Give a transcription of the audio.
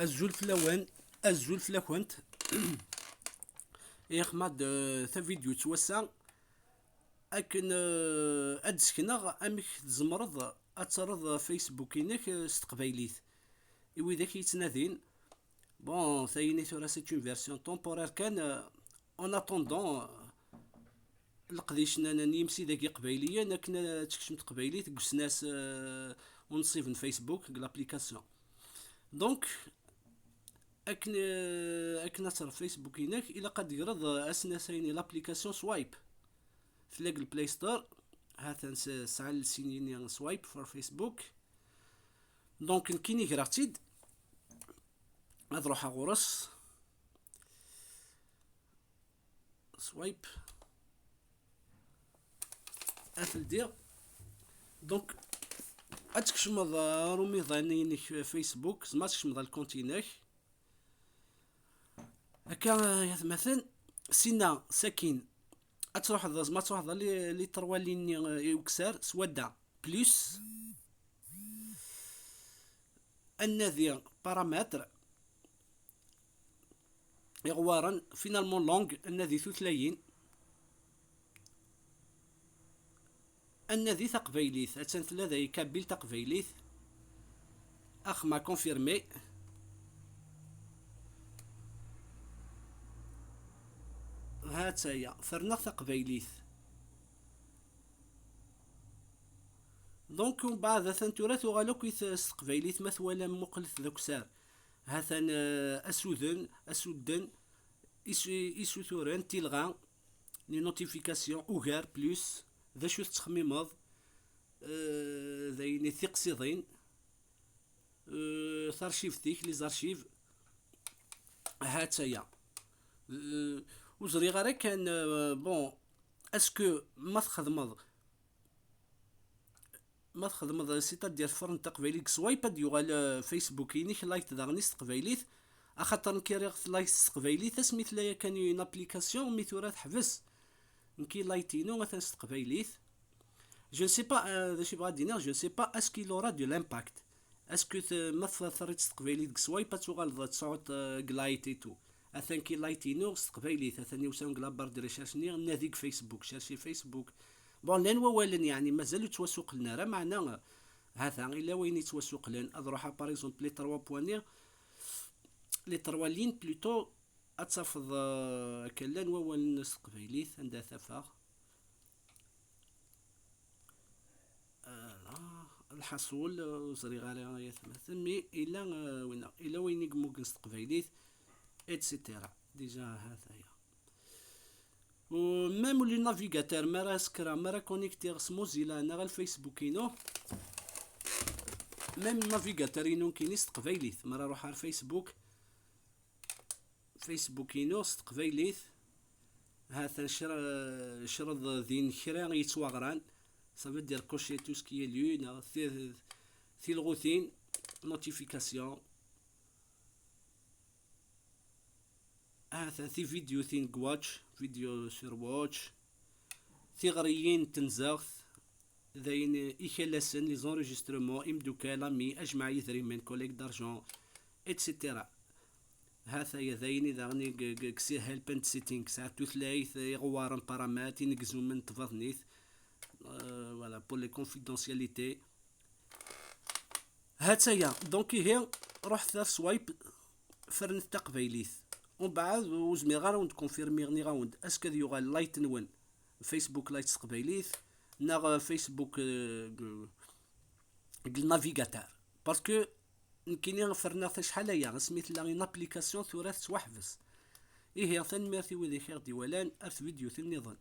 الزول فلاوان الزول فلاكونت يا خماد تا فيديو توسع اكن ادسكنا امك تزمرض اترض فيسبوك انك استقبايليت ايوي ذاك يتنادين بون ثاني ثورا سيت اون فيرسيون طومبورير كان اون اتوندون القديش انا نيمسي داك قبايليا انا كنا تكشم تقبايليت قسناس ونصيف فيسبوك لابليكاسيون دونك اكن اثر فيسبوك هناك الا قد يرض اسنا سايني لابليكاسيون سوايب تلاقي البلاي ستور هاتا سعى سينيني سوايب فور فيسبوك دونك كيني غراتيد غاد روح غورس سوايب افل دير دونك اتكشمض رومي ظانينك فيسبوك زعما تكشمض الكونتيناك هكا مثلا سينا ساكن اتروح ما تروح لي تروا لين يكسر سودا بلس النذير بارامتر يغوارا فينالمون لونغ النذي ثلاثين النذي تقبيليث اتسان ثلاثة يكابيل تقبيليث اخ ما كونفيرمي هاتايا ثرنا تقبيليث دونك من بعد ثنتورا تغالو كيث استقبيليث مثولا مقلث ذوك سار هاثن اسودن يسو ثوران تيلغا لي نوتيفيكاسيون اوغار بلس ذا شو تخميمض ذاين ثقسيضين ثارشيفتيك لي زارشيف هاتايا وزري غير كان بون اسكو ما تخدمض سيتا ديال فرن تقبيليك سوايب يغال فيسبوك ينيك لايت داغني تقبيليت اخاطر نكيريغ لايت تقبيليت سميت ليا كان اون ابليكاسيون ميثورا تحبس نكي لايتينو مثلا تقبيليت جو سي با ذا شي بغا دينير جو سي با اسكو لورا دو لامباكت اسكو ما ثريت تقبيليت سوايب تغال تصعد كلايتي تو اثن كي لايتينو تقبيليت اثن يوسون كلابر دي ريشيرشني ناديك فيسبوك شارشي فيسبوك بون لان ووالن يعني مازالو توسوق لنا راه معنا هذا الا وين يتوسوق لنا اروح باغ اكزومبل لي 3 بوانير لي 3 لين بلوتو اتفض كلان ووالن استقبيليت عندها ثفاغ الحصول زري غالي يتمثل مي الا وين يقمو استقبيليت اتسيتيرا ديجا هذا هي و ميم لي نافيغاتور مرا سكرا مرا كونيكتي غس موزيلا انا الفيسبوك ينو ميم نافيغاتور ينو كاين استقبيليت مرا روح على الفيسبوك فيسبوك ينو استقبيليت هذا شرط ذين خرا يتواغران صافي دير كوشي تو سكي لون في الغوثين نوتيفيكاسيون هذا في فيديو ثين واتش فيديو سير واتش ثغريين تنزغث ذاين إخلاسن لي زونجسترومون إمدوكا لامي أجمع يثري من كوليك دارجون إتسيتيرا هذا يذاين إذا غني كسي هيلبنت سيتينغ ساعة توثلايث يغوارن بارامات ينقزو من تفضنيث فوالا بور لي كونفيدونسياليتي هاتايا دونك هي روح ثار سوايب فرن التقبيليث ومن بعد وزمي غير كونفيرمي غني غاوند اسكو يوغال لايت نون فيسبوك لايت تقبيليث نا فيسبوك النافيغاتور باسكو كاينين غفرنا شحال هي سميت لا اون ابليكاسيون ثورات توحفز ايه ثاني ميرتي وذي خير ديوالان ارث فيديو ثاني نظن